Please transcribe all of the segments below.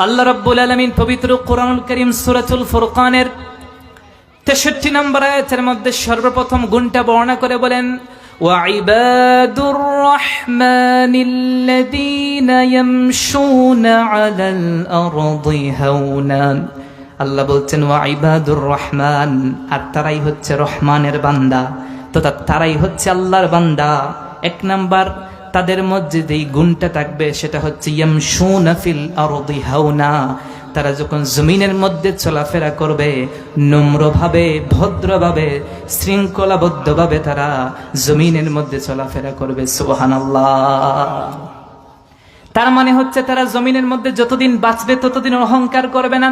আল্লাহ রাব্বুল আলামিন পবিত্র কোরআনুল কারীম সূরাতুল ফুরকানের 63 নম্বর আয়াতের মধ্যে সর্বপ্রথম গুণটা বর্ণনা করে বলেন, ওয়াইবাদুর রাহমানিল্লাযীনা ইয়ামশুনা আলাল আরদি হাওনা। আল্লাহ বলছেন ওয়াইবাদুর রহমান, আর তারাই হচ্ছে রহমানের বান্দা, তো তারাই হচ্ছে আল্লাহর বান্দা। এক নাম্বার তাদের মধ্যে যেই গুণটা থাকবে সেটা হচ্ছে ইয়ামশুনা ফিল আরদি হাওনা, তারা যখন জমিনের মধ্যে চলাফেরা করবে নম্রভাবে, ভদ্রভাবে, শৃঙ্খলাবদ্ধভাবে তারা জমিনের মধ্যে চলাফেরা করবে। সুবহানাল্লাহ। তার মানে হচ্ছে তারা জমিনের মধ্যে যতদিন বাঁচবে ততদিন অহংকার করবে না,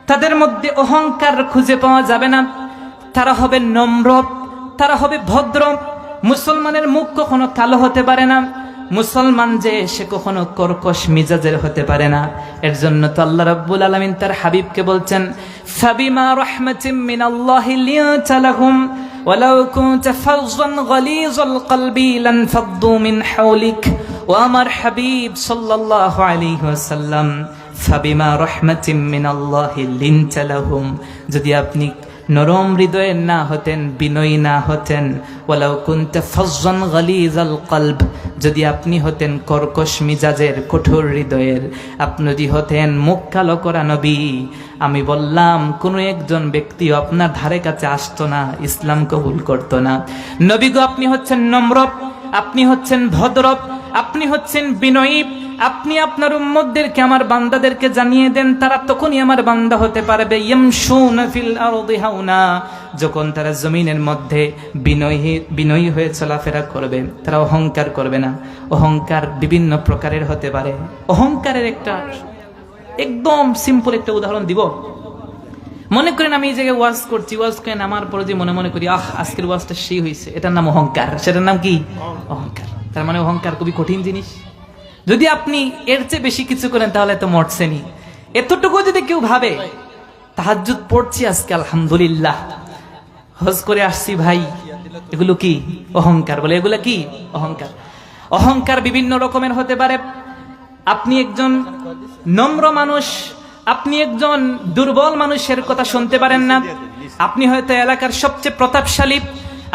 তাদের মধ্যে অহংকার খুঁজে পাওয়া যাবে না। তারা হবে নম্র, তারা হবে ভদ্র। মুসলমানের মুখ কখনো কালো হতে পারে না, মুসলমান যে সে কখনো কর্কশ মিজাজের হতে পারে না। এর জন্য তো আল্লাহ রাব্বুল আলামিন তার হাবিবকে বলছেন, ফাবিমা রাহমাতিম মিনাল্লাহি লিনতা লাহুম ওয়ালাউ কুনতা ফাযযান গালিযাল কলবি লানফাদ্দু মিন হাওলিক। ও আমার হাবিব সাল্লাল্লাহু আলাইহি ওয়াসাল্লাম, ফাবিমা রাহমাতিম মিনাল্লাহি লিনতা লাহুম, যদি আপনি নরম হৃদয়ের না হতেন, বিনয়ী না হতেন, ওয়ালাউ কুনতা ফাযযান গালিযাল কলব, যদি আপনি হতেন কর্কশ মিজাজের, কঠোর হৃদয়ের, আপনি যদি হতেন মুখ কালো করা নবী, আমি বললাম কোনো একজন ব্যক্তিও আপনার ধারে কাছে আসতো না, ইসলাম কবুল করতো না। নবী গো, আপনি হচ্ছেন নম্র, আপনি হচ্ছেন ভদ্র, আপনি হচ্ছেন বিনয়ী। আপনি আপনার উম্মতদেরকে, আমার বান্দাদেরকে জানিয়ে দেন, তারা তখনই আমার বান্দা হতে পারবে। ইয়ামশুনা ফিল আরদি হাওনা, যখন তারা জমিনের মধ্যে বিনয়ী হয়ে চলাফেরা করবে, তারা অহংকার করবে না। অহংকার বিভিন্ন প্রকারের হতে পারে। অহংকারের একটা একদম সিম্পল একটা উদাহরণ দিব। মনে করেন আমি এই জায়গায় ওয়াজ করছি, ওয়াজ করেন আমার পরে যে মনে করি আজকের ওয়াজটা সেই হয়েছে, এটার নাম অহংকার। সেটার নাম কি? অহংকার। তার মানে অহংকার খুবই কঠিন জিনিস। যদি আপনি এর চেয়ে বেশি কিছু করেন তাহলে তো মরছেনই। এতটুকু যদি কেউ ভাবে তাহাজ্জুদ পড়ছি আজকে আলহামদুলিল্লাহ, হজ করে আসছি ভাই, এগুলো কি? অহংকার। বলে এগুলো কি? অহংকার। অহংকার বিভিন্ন রকমের হতে পারে। আপনি একজন নম্র মানুষ, আপনি একজন দুর্বল মানুষের কথা শুনতে পারেন না। আপনি হয়তো এলাকার সবচেয়ে প্রতাপশালী,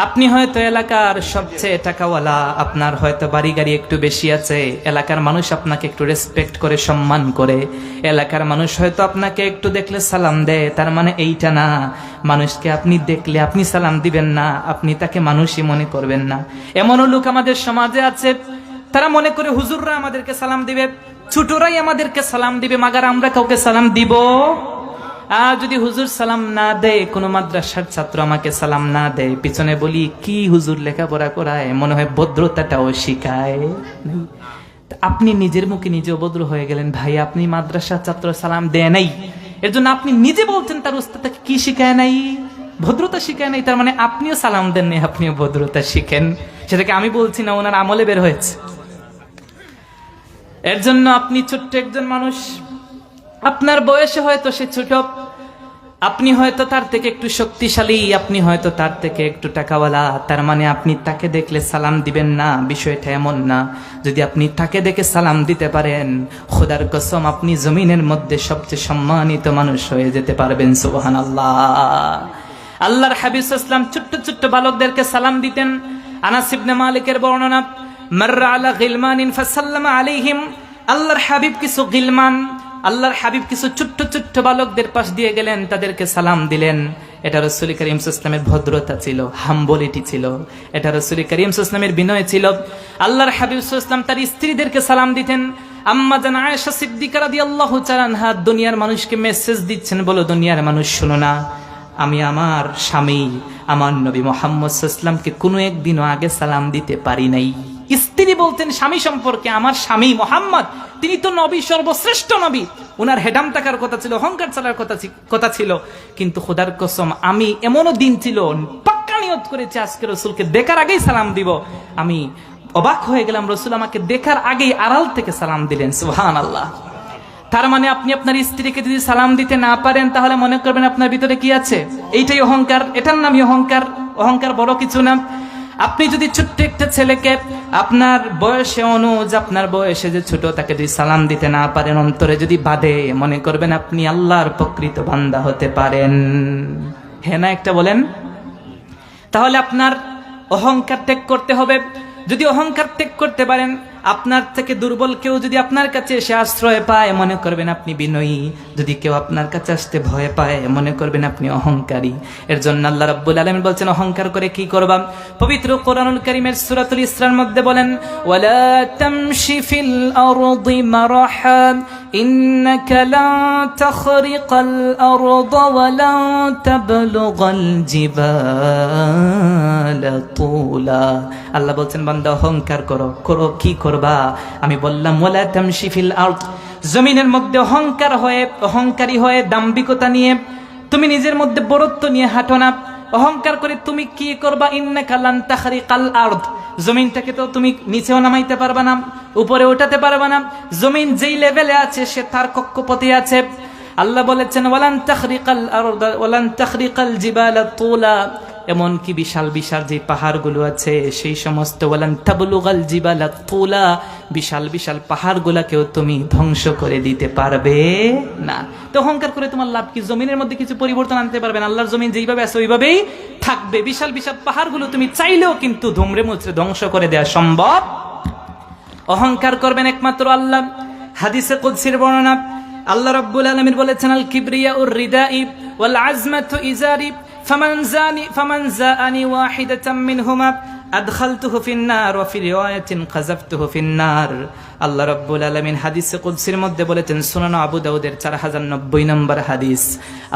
আপনি হয়তো এলাকার সবচেয়ে টাকাওয়ালা, আপনার হয়তো বাড়ি গাড়ি একটু বেশি আছে, এলাকার মানুষ আপনাকে একটু রেসপেক্ট করে, সম্মান করে, এলাকার মানুষ হয়তো আপনাকে একটু দেখলে সালাম দেয়। তার মানে এইটা না মানুষকে আপনি দেখলে আপনি সালাম দিবেন না, আপনি তাকে মানুষই মনে করবেন না। এমনও লোক আমাদের সমাজে আছে, তারা মনে করে হুজুররা আমাদেরকে সালাম দিবে, ছোটরাই আমাদেরকে সালাম দিবে, মাগার আমরা কাউকে সালাম দিব? আর যদি হুজুর সালাম না দেয়, কোন মাদ্রাসার ছাত্র আমাকে সালাম না দেয়, পিছনে বলি কি হুজুর লেখাপড়া করায়, মনে হয় ভদ্রতাটাও শিখায়। আপনি নিজের মুখে নিজে অভদ্র হয়ে গেলেন ভাই। আপনি মাদ্রাসার ছাত্র সালাম দেয় নাই, এর জন্য আপনি নিজে বলছেন তার উস্তাদ তাকে কি শিখায় নাই? ভদ্রতা শিখায় নাই। তার মানে আপনিও সালাম দেন নাই, আপনিও ভদ্রতা শিখেন। সেটাকে আমি বলছি না, ওনার আমলে বের হয়েছে। এর জন্য আপনি ছোট্ট একজন মানুষ, আপনার বয়সে হয়তো সে ছোট, আপনি হয়তো তার থেকে একটু শক্তিশালী, আপনি হয়তো তার থেকে একটু টাকাওয়ালা, তার মানে আপনি তাকে দেখলে সালাম দিবেন না, বিষয়টা এমন না। যদি আপনি তাকে দেখে সালাম দিতে পারেন, খোদার কসম আপনি জমিনের মধ্যে সবচেয়ে সম্মানিত মানুষ হয়ে যেতে পারবেন। সুবহানাল্লাহ। আল্লাহর হাবিব সাল্লাল্লাহু আলাইহি ওয়াসাল্লাম ছোট্ট ছোট্ট বালকদেরকে সালাম দিতেন। আনাস ইবনে মালিকের বর্ণনা, মাররা আলা গিলমানিন ফাসাল্লামা আলাইহিম। আল্লাহর হাবিব কিছু গিলমান, আল্লাহর হাবিব কিছু ছোট্ট ছোট্ট বালকদের পাশ দিয়ে গেলেন, তাদেরকে সালাম দিলেন। এটা রাসূল করিম সাল্লাল্লাহু আলাইহি ওয়াসাল্লামের ভদ্রতা ছিল, হাম্বলিটি ছিল, এটা রাসূল করিম সাল্লাল্লাহু আলাইহি ওয়াসাল্লামের বিনয় ছিল। আল্লাহর হাবিব সাল্লাল্লাহু আলাইহি ওয়াসাল্লাম তার স্ত্রীদেরকে সালাম দিতেন। আম্মা জান আয়েশা সিদ্দিকা রাদিয়াল্লাহু তাআলা আনহা দুনিয়ার মানুষকে মেসেজ দিচ্ছেন, বলো দুনিয়ার মানুষ শোনো না, আমি আমার স্বামী আমার নবী মুহাম্মদ সাল্লাল্লাহু আলাইহি ওয়াসাল্লামকে কোনো একদিনও আগে সালাম দিতে পারি নাই। স্ত্রী বলতেন স্বামী সম্পর্কে, আমার স্বামী মুহাম্মদ তিনি তো নবী, সর্বশ্রেষ্ঠ নবী, ওনার হেডাম টাকার কথা ছিল, অহংকার চালার কথা ছিল, কিন্তু খোদার কসম আমি এমনও দিন ছিল পাক্কা নিয়ত করেছি আজকে রাসূলকে দেখার আগেই সালাম দিব। আমি অবাক হয়ে গেলাম, রাসূল আমাকে দেখার আগেই আড়াল থেকে সালাম দিলেন। সুবহানাল্লাহ। তার মানে আপনি আপনার স্ত্রীকে যদি সালাম দিতে না পারেন তাহলে মনে করবেন আপনার ভিতরে কি আছে? এইটাই অহংকার, এটার নামই অহংকার। অহংকার বড় কিছু না। আপনি যদি ছোট্ট একটা ছেলেকে আপনার বয়সে অনুজ, আপনার বয়সে যে ছোট, তাকে যদি সালাম দিতে না পারেন, অন্তরে যদি বাঁধে, মনে করবেন আপনি আল্লাহর প্রকৃত বান্দা হতে পারেন। হ্যাঁ না একটা বলেন? তাহলে আপনার অহংকার ত্যাগ করতে হবে। যদি অহংকার ত্যাগ করতে পারেন, আপনার থেকে দুর্বল কেউ যদি আপনার কাছে এসে আশ্রয় পায়, মনে করবেন আপনি বিনয়ী। যদি কেউ আপনার কাছে আসতে ভয় পায়, মনে করবেন আপনি অহংকারী। এর জন্য আল্লাহ রাব্বুল আলামিন বলছেন, অহংকার করে কি করবা? পবিত্র কোরআনুল কারীমের সূরাতুল ইসরার মধ্যে বলেন, ওয়ালা তামশি ফিল আরদি মারহা ইন্নাকা লা তাখরিকাল আরদা ওয়া লা তাবলুগাল জিবালা তুলা। আল্লাহ বলছেন, বান্দা অহংকার করো। কি করবা? আমি বললাম, ওয়ালা তামশি ফিল আরদ, জমিনের মধ্যে অহংকারী হয়ে দাম্ভিকতা নিয়ে, তুমি নিজের মধ্যে বড়ত্ব নিয়ে হাঁটো না। অহংকার করে তুমি কি করবা? ইন্নাকা লান তাখরিকাল আরদ, জমিনটাকে তো তুমি নিচেও নামাইতে পারবা না, উপরে ওঠাতে পারবা না। জমিন যেই লেভেলে আছে, সে তার কক্ষপথে আছে। আল্লাহ বলেছেন, ওয়ালান তাখরিকাল আরদ ওয়ালান তাখরিকাল জিবালা তুলা, এমনকি বিশাল বিশাল যে পাহাড়গুলো আছে, সেই সমস্ত ওয়ালান তাবলুগাল জিবালা তুলা, বিশাল বিশাল পাহাড়গুলোকেও তুমি ধ্বংস করে দিতে পারবে না। তো অহংকার করে তোমার লাভ কি? জমিনের মধ্যে কিছু পরিবর্তন আনতে পারবে না। আল্লাহর জমিন যেইভাবে আছে ওইভাবেই থাকবে। বিশাল বিশাল পাহাড়গুলো তুমি চাইলেও কিন্তু ধুমড়ে মুচড়ে ধ্বংস করে দেওয়া সম্ভব। অহংকার করবেন একমাত্র আল্লাহ। হাদিসে কুদসির বর্ণনা, আল্লাহ রাব্বুল আলামিন বলেছেন, আল কিবরিয়াউর রিদাই ওয়াল আজমাতু ইজারি ফামান জাআনি ওয়াহিদাতাম মিনহুমা আদখালতুহু ফিন-নার ওয়া ফি রিওয়ায়াতিন কাযাফতুহু ফিন-নার। আল্লাহ রাব্বুল আলামিন হাদিসে কুদসির মধ্যে বলেছেন, সুনান আবু দাউদের 4090 নম্বর হাদিস।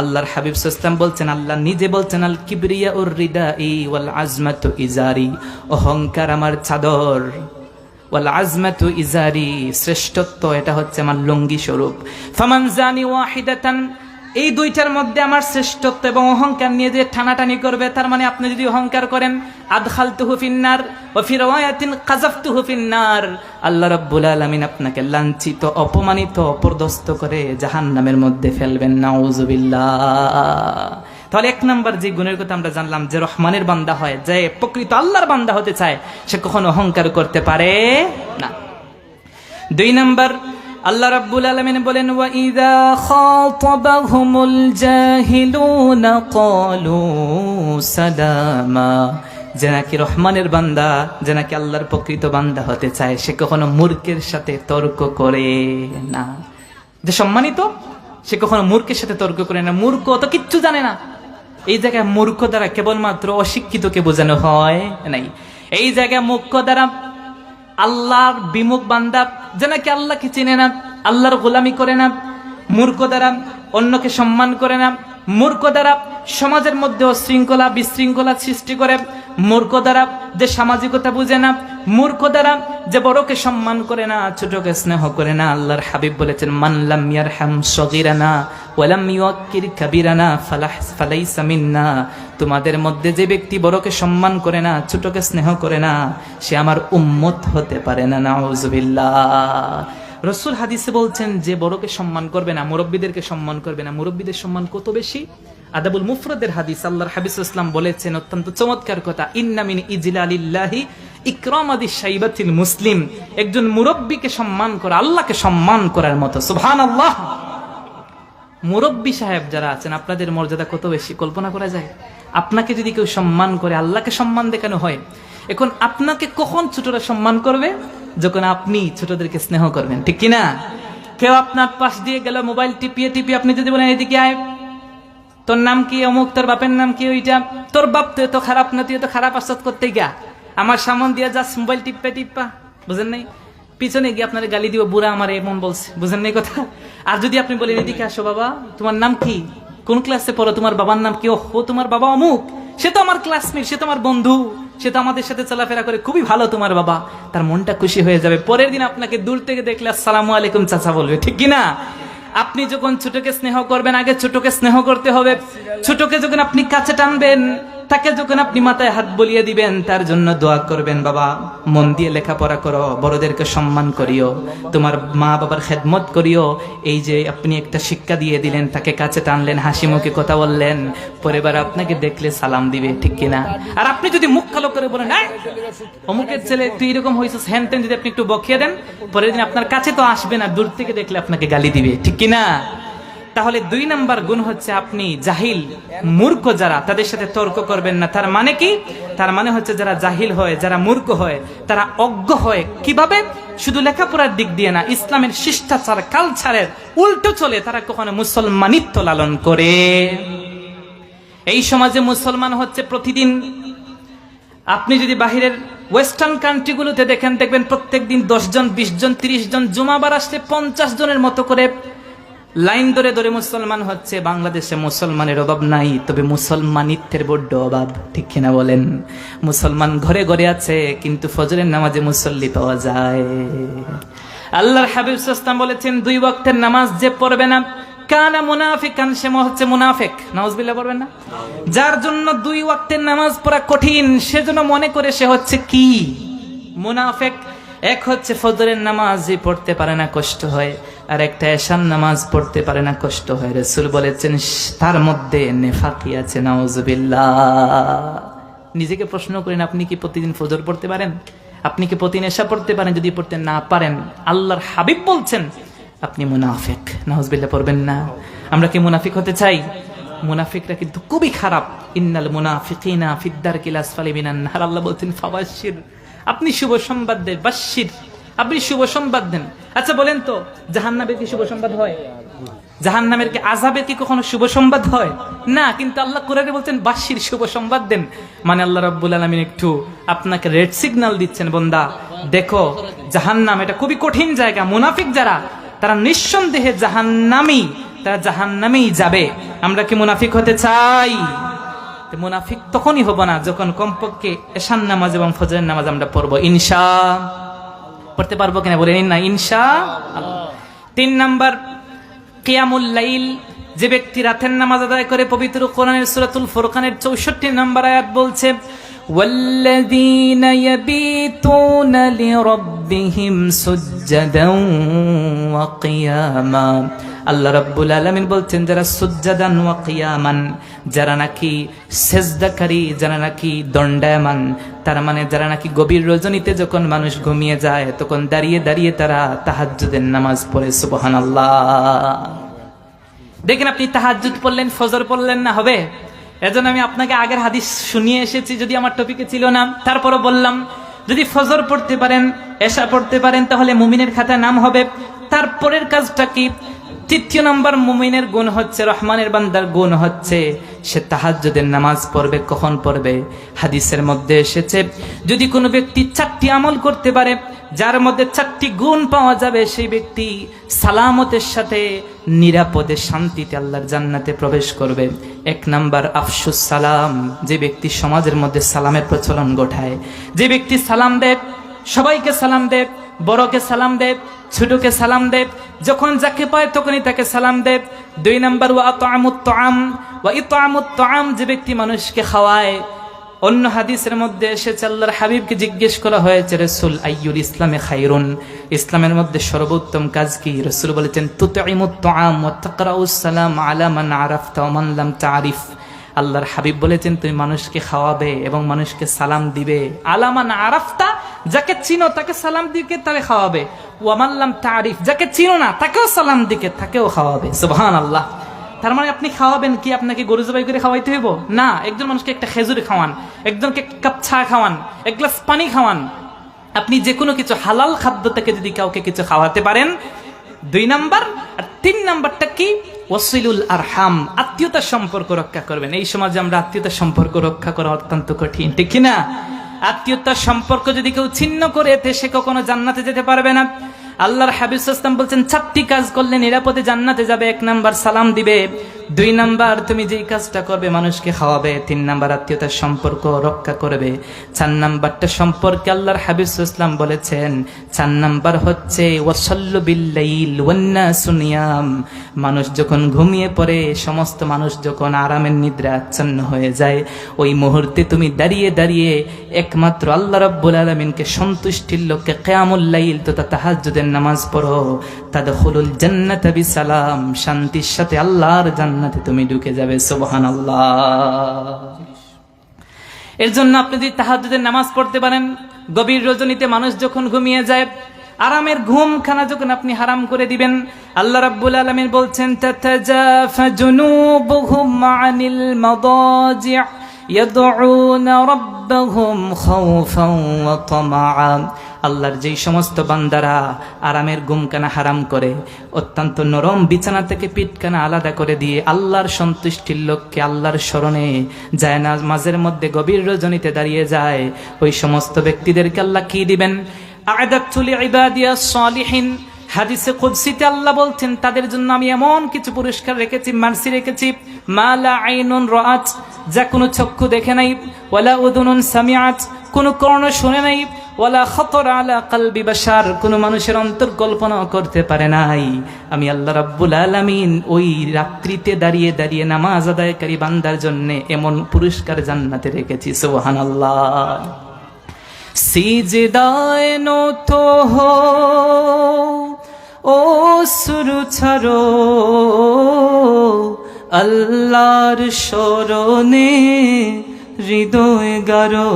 আল্লাহর হাবিব সাল্লাল্লাহু আলাইহি ওয়াসাল্লাম বলছেন, আল্লাহ নিজে বলছেন, আল কিবরিয়াউর রিদাই ওয়াল আজমাতু ইজারি, অহংকার আমার চাদর, ওয়াল আজমাতু ইজারি, শ্রেষ্ঠত্ব এটা হচ্ছে আমার লুঙ্গি স্বরূপ। ফামান জানি ওয়াহিদাতান, এই দুইটার মধ্যে আমার শ্রেষ্ঠত্ব এবং অহংকার নিয়ে যে টানাটানি করবে, তার মানে আপনি যদি অহংকার করেন, আদখালতুহু ফিন-নার ওয়া ফি রিওয়ায়াতিন কাযাফতুহু ফিন-নার, আল্লাহ রাব্বুল আলামিন আপনাকে লাঞ্ছিত, অপমানিত, অপদস্থ করে জাহান্নামের মধ্যে ফেলবেন। নাউযুবিল্লাহ। তাহলে এক নাম্বার যে গুণের কথা আমরা জানলাম, যে রহমানের বান্দা হয়, যে প্রকৃত আল্লাহর বান্দা হতে চায়, সে কখনো অহংকার করতে পারে না। 2 নাম্বার, আল্লাহ রাব্বুল আলামিন বলেন, ওয়া ইযা খাতাবাহুমুল জাহিলুনা ক্বালু সালামা, যে নাকি রহমানের বান্দা, যে নাকি আল্লাহর প্রকৃত বান্দা হতে চায়, সে কখনো মূর্খের সাথে তর্ক করে না। যে সম্মানিত, সে কখনো মূর্খের সাথে তর্ক করে না। মূর্খ তো কিচ্ছু জানে না। এই জায়গায় মূর্খ দ্বারা কেবলমাত্র অশিক্ষিতকে বোঝানো হয় নাই। এই জায়গায় মূর্খ দ্বারা আল্লাহর বিমুখ বান্দা, যে নাকি আল্লাহকে চিনে না, আল্লাহর গোলামি করে না। মূর্খ দ্বারা অন্যকে সম্মান করে না। মূর্খ দ্বারা সমাজের মধ্যে শৃঙ্খলা বিশৃঙ্খলা সৃষ্টি করে। মূর্খ দ্বারা যে সামাজিকতা বুঝে না। মূর্খ দ্বারা যে বড়কে সম্মান করে না, ছোটকে স্নেহ করে না। আল্লাহর হাবিব বলেছেন, মান লাম ইয়ারহাম সগীরানা ওয়া লাম ইউক্কির কাবীরানা ফালাইসা মিন্না, তোমাদের মধ্যে যে ব্যক্তি বড়কে সম্মান করে না, ছোটকে স্নেহ করে না, সে আমার উম্মত হতে পারে না। নাউযুবিল্লাহ। রাসূল হাদিসে বলছেন, যে বড়কে সম্মান করবে না, মুরব্বীদেরকে সম্মান করবে না, মুরব্বীদের সম্মান কত বেশি। আদাবুল মুফরাদের হাদিস, আল্লাহর হাবিব সাল্লাল্লাহু আলাইহি ওয়াসাল্লাম বলেছেন অত্যন্ত চমৎকার কথা, ইন্না মিন ইজলালিল্লাহি ইকরামাদি শাইবাতিল মুসলিম, একজন মুরব্বীকে সম্মান করা আল্লাহকে সম্মান করার মতো। সুবহানাল্লাহ। মুরব্বী সাহেব যারা আছেন, আপনাদের মর্যাদা কত বেশি কল্পনা করা যায়? আপনাকে যদি কেউ সম্মান করে, আল্লাহকে সম্মান দেখানো হয়। এখন আপনাকে কখন ছোটরা সম্মান করবে? যখন আপনি ছোটদেরকে স্নেহ করবেন, ঠিক কিনা? কেউ আপনার পাশ দিয়ে গেল, মোবাইল টিপিয়ে টিপিয়ে, আপনি যদি বলেন, এদিকে আয়, তোর নাম কি? অমুক। তোর বাপের নাম কি? ওইটা। তোর বাপ তো এত খারাপ না, তুই এত খারাপ আসাদ করতে গিয়া আমার সামন দিয়ে যাস মোবাইল টিপ্পা টিপ্পা, বুঝেন নাই? পিছনে গিয়ে আপনার গালি দিব, বুড়া আমার এমন বলছে, বুঝেন নাই কথা? আর যদি আপনি বলেন, এদিকে আসো বাবা, তোমার নাম কি? কোন ক্লাসে পড়ো? তোমার বাবার নাম কি? ওহো, তোমার বাবা অমুক। সে তো আমার ক্লাসমেট, সে তো আমার বন্ধু, সে তো আমাদের সাথে চলাফেরা করে, খুবই ভালো তোমার বাবা। তার মনটা খুশি হয়ে যাবে। পরের দিন আপনাকে দূর থেকে দেখলে আসসালামু আলাইকুম চাচা বলবে, ঠিক কিনা? আপনি যখন ছোটকে স্নেহ করবেন, আগে ছোটকে স্নেহ করতে হবে। ছোটকে যখন আপনি কাছে টানবেন, তাকে যখন আপনি মাথায় হাত বলিয়ে দিবেন, তার জন্য দোয়া করবেন, বাবা মন দিয়ে লেখাপড়া করো, বড়দেরকে সম্মান করিও, তোমার মা বাবার খেদমত করিও। এই যে আপনি একটা শিক্ষা দিয়ে দিলেন, তাকে কাছে টানলেন, হাসি মুখে কথা বললেন, পরিবার আপনাকে দেখলে সালাম দিবে, ঠিক কিনা? আর আপনি যদি মুখ কালো করে বলেন, অমুকের ছেলে তুই এরকম হয়েছিস, হ্যান ত্যান, যদি আপনি একটু বকিয়ে দেন, পরের দিন আপনার কাছে তো আসবে না, দূর থেকে দেখলে আপনাকে গালি দিবে, ঠিক কিনা? তাহলে 2 নাম্বার গুণ হচ্ছে আপনি জাহিল মূর্খ যারা, তাদের সাথে তর্ক করবেন না। তার মানে কি? তার মানে হচ্ছে যারা জাহিল হয়, যারা মূর্খ হয়, তারা অজ্ঞ হয়। কিভাবে? শুধু লেখাপড়ার দিক দিয়ে না, ইসলামের শিষ্টাচার কালচারের উল্টো চলে, তারা কখনো মুসলমানিত্ব লালন করে। এই সমাজে মুসলমান হচ্ছে প্রতিদিন, আপনি যদি বাহিরের ওয়েস্টার্ন কান্ট্রিগুলোতে দেখেন, দেখবেন প্রত্যেক দিন 10 জন 20 জন 30 জন, জুমাবার আসলে 50 জনের মতো করে লাইন ধরে ধরে মুসলমান হচ্ছে। বাংলাদেশে মুসলমানের অভাব নাই, তবে মুসলমানিত্বের বড্ড অভাব, ঠিক কিনা বলেন? মুসলমান ঘরে ঘরে আছে, কিন্তু ফজরের নামাজে মুসল্লি পাওয়া যায়। আল্লাহর হাবিব সাল্লাল্লাহু আলাইহি ওয়াসাল্লাম বলেছেন, 2 ওয়াক্তের নামাজ যে পড়বে না, কানা মুনাফিকান, সে হচ্ছে মুনাফিক। নাউজুবিল্লাহ পড়বেন না? যার জন্য 2 ওয়াক্তের নামাজ পড়া কঠিন, সেজন্য মনে করে সে হচ্ছে কি? মুনাফিক। এক হচ্ছে ফজরের নামাজ যে পড়তে পারে না, কষ্ট হয়, আর একটা এশার নামাজ পড়তে পারে না, কষ্ট হয়। রাসূল বলেছেন তার মধ্যে নেফাকি আছে। নাউজুবিল্লাহ। নিজেকে প্রশ্ন করেন, আপনি কি প্রতিদিন ফজর পড়তে পারেন? আপনি কি প্রতিদিন এশা পড়তে পারেন? যদি পড়তে না পারেন, আল্লাহর হাবিব বলছেন আপনি মুনাফিক। নাউজুবিল্লাহ পড়বেন না? আমরা কি মুনাফিক হতে চাই? মুনাফিকরা কিন্তু খুবই খারাপ। ইন্নাল মুনাফিকিনা ফিদ দারকিল আসফালি মিনান নার। আল্লাহ বলছেন ফাবাশশির, আপনি শুভ সংবাদ দেন। বাশশির, আপনি শুভ সংবাদ দেন। আচ্ছা বলেন তো, জাহান্নামের কি শুভ সংবাদ হয়? জাহান্নামের কি, আযাবের কি কখনো শুভ সংবাদ হয়? না। কিন্তু আল্লাহ কোরআনে বলছেন বাশশির, শুভ সংবাদ দেন। মানে আল্লাহ রাব্বুল আলামিন একটু আপনাকে রেড সিগন্যাল দিচ্ছেন, বান্দা দেখো জাহান্নাম এটা খুবই কঠিন জায়গা। মুনাফিক যারা, তারা নিঃসন্দেহে জাহান্নামী, তারা জাহান্নামেই যাবে। আমরা কি মুনাফিক হতে চাই? মুনাফিক তখনই হব না যখন কমপক্ষে এশার নামাজ এবং ফজরের নামাজ আমরা পড়বো। পড়তে পারবো কিনা বলেন না? ইনশাআল্লাহ। 3 নাম্বার, কিয়ামুল লাইল। যে ব্যক্তি রাতের নামাজ আদায় করে, পবিত্র কোরআনের সূরাতুল ফুরকানের 64 নম্বর আয়াত বলছে, ওয়াল্লাযীনা ইয়াবিতুনা লিরাব্বিহিম সুজদান ওয়া কিয়ামা। আল্লাহ রাব্বুল আলামিন বলছেন যারা সুজদান ওয়া কিয়ামান, যারা নাকি সেজদাকারী, যারা নাকি দণ্ডায়মান, তার মানে যারা নাকি গভীর রজনীতে যখন মানুষ ঘুমিয়ে যায়, তখন দাঁড়িয়ে দাঁড়িয়ে তারা তাহাজ্জুদের নামাজ পড়ে। সুবহানাল্লাহ। দেখেন, আপনি তাহাজ্জুদ পড়লেন, ফজর পড়লেন না, হবে? এজন্য আমি আপনাকে আগের হাদিস শুনিয়ে এসেছি, যদি আমার টপিকে ছিল না, তারপরও বললাম, যদি ফজর পড়তে পারেন, এশা পড়তে পারেন, তাহলে মুমিনের খাতায় নাম হবে। তারপরের কাজটা কি? 3 নম্বর মুমিনের গুণ হচ্ছে, রহমানের বান্দার গুণ হচ্ছে, সে তাহাজ্জুদের নামাজ পড়বে। কখন পড়বে? হাদিসের মধ্যে এসেছে, যদি কোনো ব্যক্তি 4টি আমল করতে পারে, যার মধ্যে 4টি গুণ পাওয়া যাবে, সেই ব্যক্তি সালামতের সাথে নিরাপদে শান্তিতে আল্লাহর জান্নাতে প্রবেশ করবে। 1 নাম্বার আফসুস সালাম, যে ব্যক্তি সমাজের মধ্যে সালামের প্রচলন ঘটায়, যে ব্যক্তি সালাম দেয়, সবাইকে সালাম দেয়, বড়কে সালাম দেয়, ছোটকে সালাম দেয়, যখন যাকে পায় তখনই তাকে সালাম দেয়। 2 নাম্বার ওয়া আতআমুত তাআম, যে ব্যক্তি মানুষকে খাওয়ায়। অন্য হাদিসের মধ্যে এসেছে, আল্লাহর হাবিবকে জিজ্ঞেস করা হয়েছে, রাসূল আইয়ুল ইসলামে খায়রুন, ইসলামের মধ্যে সর্বোত্তম কাজ কি? রাসূল বলেছেন তুতঈমুত তাআম ওয়া তাকরাউস সালাম আলা মান আরাফতা ওয়া মান লাম তারিফ। আল্লাহর হাবিব বলেছেন তুমি মানুষকে খাওয়াবে এবং মানুষকে সালাম দিবে। আলা মান আরাফতা, যাকে চিনো তাকে সালাম দিকে তাকে খাওয়াবে। ওয়া মান লাম তারিফ, যাকে চিনো না তাকেও সালাম দিকে তাকেও খাওয়াবে। সুবহানাল্লাহ। তার মানে আপনি খাওয়াবেন কি? আপনাকে গরু জবাই করে খাওয়াইতে হইব না। একজন মানুষকে একটা খেজুর খাওয়ান, একজনকে এক কাপ চা খাওয়ান, 1 গ্লাস পানি খাওয়ান। আপনি যে কোনো কিছু হালাল খাদ্য থেকে যদি কাউকে কিছু খাওয়াতে পারেন, 2 নাম্বার। আর 3 নাম্বারটা কি? ওয়াসিলুল আরহাম, আত্মীয়তার সম্পর্ক রক্ষা করবেন। এই সমাজে আমরা আত্মীয়তার সম্পর্ক রক্ষা করা অত্যন্ত কঠিন, ঠিক কিনা? আত্মীয়তার সম্পর্ক যদি কেউ ছিন্ন করে, সে কখনো জান্নাতে যেতে পারবে না। আল্লাহর হাবিব সাল্লাল্লাহু আলাইহি ওয়াসাল্লাম বলছেন 4টি কাজ করলে নিরাপদে জান্নাতে যাবে। 1 নাম্বার সালাম দিবে, 2 নাম্বার তুমি যেই কাজটা করবে মানুষকে খাওয়াবে। 3 নাম্বার আত্মীয়তার সম্পর্ক রক্ষা করবে। 4 নাম্বারটা সম্পর্কে আল্লাহর হাবিব সাল্লাল্লাহু আলাইহি ওয়াসাল্লাম বলেছেন 4 নাম্বার হচ্ছে ওয়াসাল্লু বিল্লাইল ওয়ান নাসু নিয়াম। মানুষ যখন ঘুমিয়ে পড়ে, সমস্ত মানুষ যখন আরামের নিদ্রা আচ্ছন্ন হয়ে যায়, ওই মুহূর্তে তুমি দাঁড়িয়ে দাঁড়িয়ে একমাত্র আল্লাহ রাব্বুল আলামিনকে সন্তুষ্টির লক্ষ্যে কিয়ামুল লাইল তথা তাহাজ্জুদের নামাজ পড়ো। তাদখুলুল জান্নাতা বিসালাম, শান্তির সাথে আল্লাহর জান্নাতে তুমি ঢুকে যাবে। সুবহানাল্লাহ। এর জন্য আপনি যদি তাহাজ্জুদের নামাজ পড়তে পারেন, গভীর রজনীতে মানুষ যখন ঘুমিয়ে যায়, আরামের ঘুমখানা যখন আপনি হারাম করে দিবেন, আল্লাহ রাব্বুল আলামিন বলছেন তাতাজাফা জুনুবুহুম আনিল মাদাজি' ইয়াদউনা রাব্বাহুম খাওফান ওয়া তামাআ। আল্লাহর যেই সমস্ত বান্দারা আরামের ঘুমখানা হারাম করে, অত্যন্ত নরম বিছানা থেকে পিঠখানা আলাদা করে দিয়ে আল্লাহর সন্তুষ্টির লক্ষ্যে আল্লাহর স্মরণে যায় না, মাঝের মধ্যে গভীর রজনীতে দাঁড়িয়ে যায়, ওই সমস্ত ব্যক্তিদেরকে আল্লাহ কি দিবেন? আ'দাতু লিইবাদিয়াস সালিহিন। হাদিসে কুদসিতে আল্লাহ বলছেন তাদের জন্য আমি এমন কিছু পুরস্কার রেখেছি, মার্সি রেখেছি, মা লা আইনুন রাআত, যা কোনো চক্ষু দেখে নাই, ওয়ালা উযুনুন সামিআত, কোনো কর্ণ শুনে নাই, ওয়ালা খাতার আলা কলবি বাশার, কোনো মানুষের অন্তর কল্পনা করতে পারে নাই। আমি আল্লাহ রাব্বুল আলামিন ওই রাত্রিতে দাঁড়িয়ে দাঁড়িয়ে নামাজ আদায়কারী বান্দার জন্য এমন পুরস্কার জান্নাতে রেখেছি। সুবহানাল্লাহ। সিজদায় নত হো ও সুরু ছাড়ো, আল্লাহর শরণে হৃদয় গারো,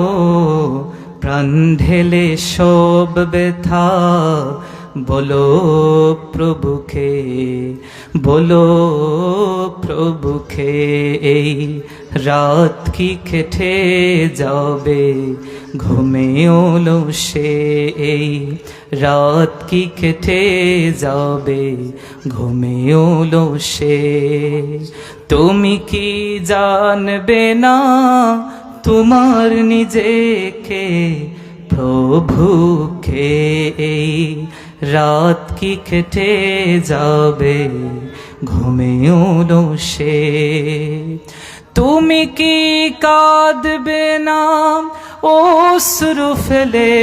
প্রাণ ঢেলে সব ব্যথা বলো প্রভুকে, বলো প্রভুকে। এই রাত কি কেটে যাবে ঘুমেও লো সে, এই রাত কি কেটে যাবে ঘুমেও লো সে। তুমি কি জানবে না তোমার নিজেকে প্রভুকে, এই রাত কি কেটে যাবে ঘুমেও লো সে। তুমি কি কাঁদবে না অশ্রু ফেলে,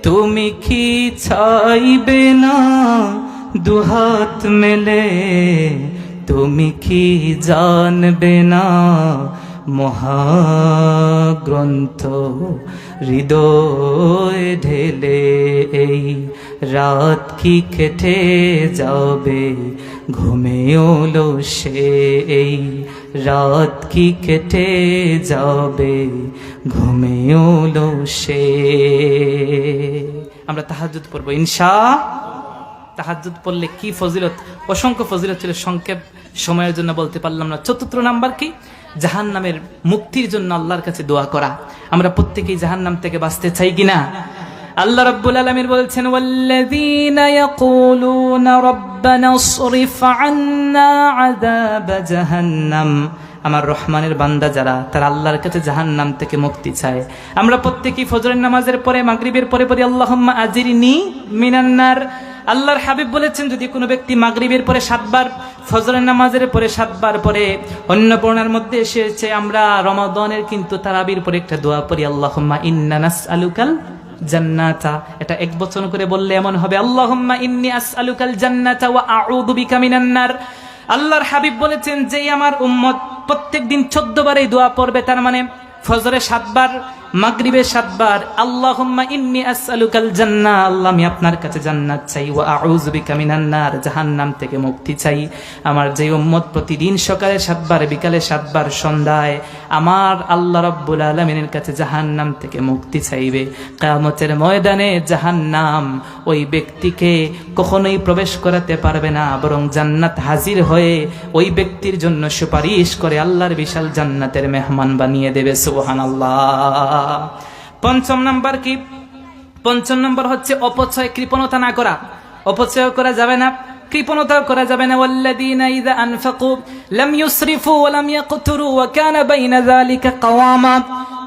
তুমি কি চাইবে না দুহাত মেলে, তুমি কি জানবে না মহাগ্রন্থ হৃদয় ঢেলে, এই রাত কি কেটে যাবে ঘুমেও লো সে, এই রাত কি কেটে যাবে ঘুমেও লো সে। আমরা তাহাজ্জুদ পড়বো ইনশাআল্লাহ। তাহাজ্জুদ পড়লে কি ফজিলত, অসংখ্য ফজিলত ছিল, সংক্ষেপ সময়ের জন্য বলতে পারলাম না। ৪র্থ নাম্বার কি? জাহান্নামের মুক্তির জন্য আল্লাহর কাছে দোয়া করা। আমরা প্রত্যেকেই জাহান্নাম থেকে বাঁচতে চাই কিনা? আল্লাহ রাব্বুল আলামিন বলছেন ওয়াল্লাযীনা ইয়াকুলুনা রাব্বানা ইসরিফ আন্না আযাব জাহান্নাম। আমার রহমানের বান্দা যারা, তারা আল্লাহর কাছে জাহান্নাম থেকে মুক্তি চায়। আমরা প্রত্যেকেই ফজরের নামাজের পরে, মাগরিবের পরে পড়ি আল্লাহুম্মা আজিরনি মিনান নার। আল্লাহর হাবিব বলেছেন যদি কোনো ব্যক্তি মাগরিবের পরে 7 বার, ফজরের নামাজের পরে 7 বার পরে, অন্য বর্ণনার মধ্যে এসেছে আমরা রমাদানের কিন্তু তারাবির পরে একটা দোয়া পড়ি আল্লাহুম্মা ইন্না নাসআলুকাল জান্নাতা। এটা এক বচন করে বললে এমন হবে আল্লাহুম্মা ইন্নী আসআলুকাল জান্নাতা ওয়া আউযু বিকা মিনান নার। আল্লাহর হাবিব বলেছেন যে আমার উম্মত প্রত্যেকদিন 14 বার এই দোয়া পড়বে, তার মানে ফজরে 7 বার, মাগরিবে 7 বার, আল্লাহুম্মা ইন্নী আসআলুকাল জান্নাহ, আল্লাহ আমি আপনার কাছে জান্নাত চাই, ওয়া আউযু বিকা মিনান নার, জাহান্নাম থেকে মুক্তি চাই। আমার যে উম্মত প্রতিদিন সকালে 7 বার, বিকালে 7 বার, সন্ধ্যায় আমার আল্লাহ রাব্বুল আলামিনের কাছে জাহান্নাম থেকে মুক্তি চাইবে, কিয়ামতের ময়দানে জাহান্নাম ওই ব্যক্তিকে কখনোই প্রবেশ করাতে পারবে না, বরং জান্নাত হাজির হয়ে ওই ব্যক্তির জন্য সুপারিশ করে আল্লাহর বিশাল জান্নাতের মেহমান বানিয়ে দেবে। সুবহানাল্লাহ। 5ম নাম্বার কি? 5ম নাম্বার হচ্ছে অপচয়, কৃপণতা না করা। অপচয় করা যাবে না, কৃপণতা করা যাবে না। ওয়াল্লাযীনা ইযা আনফাকু লাম ইউসরিফু ওয়া লাম ইয়াকতুরু ওয়া কানা বাইনা যালিকা কাওয়ামা।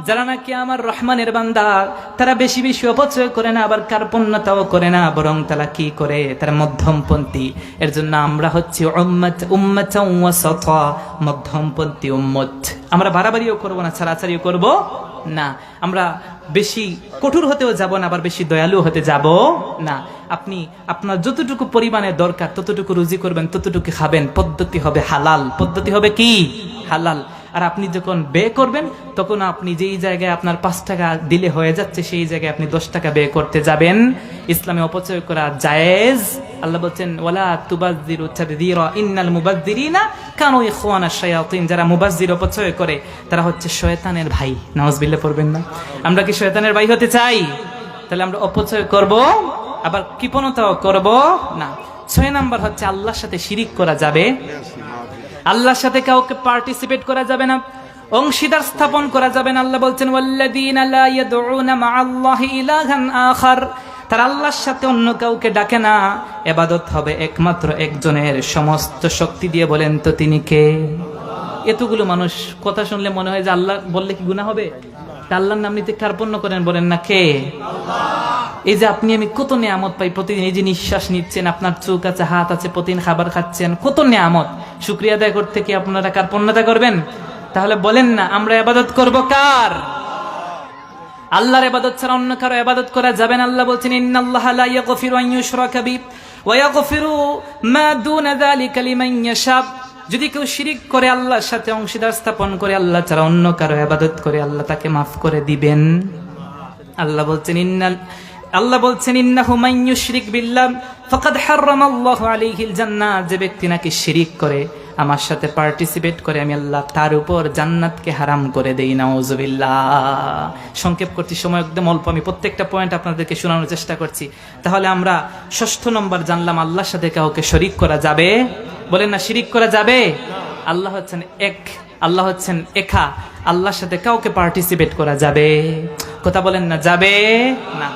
যারা নাকি আমার রহমানের বান্দা, তারা বেশি বেশি অপচয় করে না, আবার কার্পণ্যতাও করে না, বরং তারা কি করে, তারা মধ্যমপন্থী। এর জন্য আমরা হচ্ছি উম্মাতান ওয়াসাতা, মধ্যমপন্থী উম্মত। আমরা বাড়াবাড়িও করব না, ছাড়াছাড়িও করব না, আমরা বেশি কঠোর হতেও যাব না, আবার বেশি দয়ালু হতে যাব না। আপনি আপনার যতটুকু পরিমাণে দরকার ততটুকু রুজি করবেন, ততটুকু খাবেন। পদ্ধতি হবে হালাল, পদ্ধতি হবে কি হালাল। আর আপনি যখন ব্যয় করবেন তখন আপনি যেই জায়গায় আপনার 5 টাকা দিলে হয়ে যাচ্ছে, সেই জায়গায় আপনি 10 টাকা ব্যয় করতে যাবেন। ইসলামে অপচয় করা জায়েজ। আল্লাহ বলছেন ওয়ালা তুবাযযিরু তাবযীরা ইন্নাল মুবাযযিরিনা কানু ইখওয়ানাশ শায়াতিন। যারা মুবাযযির অপচয় করে তারা হচ্ছে শয়তানের ভাই। নাউযুবিল্লাহ পড়বেন না? আমরা কি শয়তানের ভাই হতে চাই? তাহলে আমরা অপচয় করব, আবার কৃপণতাও করব না। 6 নাম্বার হচ্ছে আল্লাহর সাথে শিরিক করা যাবে, আল্লাহর সাথে কাউকে পার্টিসিপেট করা যাবে না, অংশীদার স্থাপন করা যাবে না। আল্লাহ বলছেন ওয়াল্লাযীনা লা ইয়াদউনা মা'আল্লাহি ইলাহান আখার। তারা আল্লাহর সাথে অন্য কাউকে ডাকে না। ইবাদত হবে একমাত্র একজনের। সমস্ত শক্তি দিয়ে বলেন তো তিনি কে? এতগুলো মানুষ কথা শুনলে মনে হয় যে আল্লাহ বললে কি গুনাহ হবে? তা আল্লাহর নাম নিতে কার্পণ্য করেন, বলেন না কে? এই যে আপনি আমি কত নিয়ামত পাই প্রতিদিন, এই যে নিঃশ্বাস নিচ্ছেন, আপনার চোখ আছে, হাত আছে, প্রতিদিন খাবার খাচ্ছেন, কত নিয়ামত। শুকরিয়া আদায় করতে কি আপনারা কার্পণ্যতা করবেন? তাহলে বলেন না আমরা ইবাদত করব কার? আল্লাহর ইবাদত ছাড়া অন্য কারো ইবাদত করা যাবে না। আল্লাহ বলছেন ইন্নাল্লাহা লা ইয়াগফিরু আন ইউশরাকা বিহি ওয়া ইয়াগফিরু মা দুনা যালিকা লিমান ইয়াশা। যদি কেউ শিরিক করে, আল্লাহর সাথে অংশীদার স্থাপন করে, আল্লাহ ছাড়া অন্য কারো ইবাদত করে, আল্লাহ তাকে মাফ করে দিবেন। আল্লাহ বলছেন ইন্নাহু মান ইউশরিক বিল্লাহ ফাকাদ হারামাল্লাহু আলাইহিল জান্নাহ। যে ব্যক্তি নাকি শিরিক করে, আমার সাথে পার্টিসিপেট করে, আমি আল্লাহ তার উপর জান্নাতকে হারাম করে দেই। নাউযুবিল্লাহ। সংক্ষেপ করছি, সময় একদম অল্প, আমি প্রত্যেকটা পয়েন্ট আপনাদেরকে শোনানোর চেষ্টা করছি। তাহলে আমরা 6 নম্বর জানলাম আল্লাহর সাথে কাউকে শরিক করা যাবে, বলেন না শিরিক করা যাবে। আল্লাহ হচ্ছেন এক, আল্লাহ হচ্ছেন একা, আল্লাহর সাথে কাউকে পার্টিসিপেট করা যাবে, কথা বলেন না যাবে না।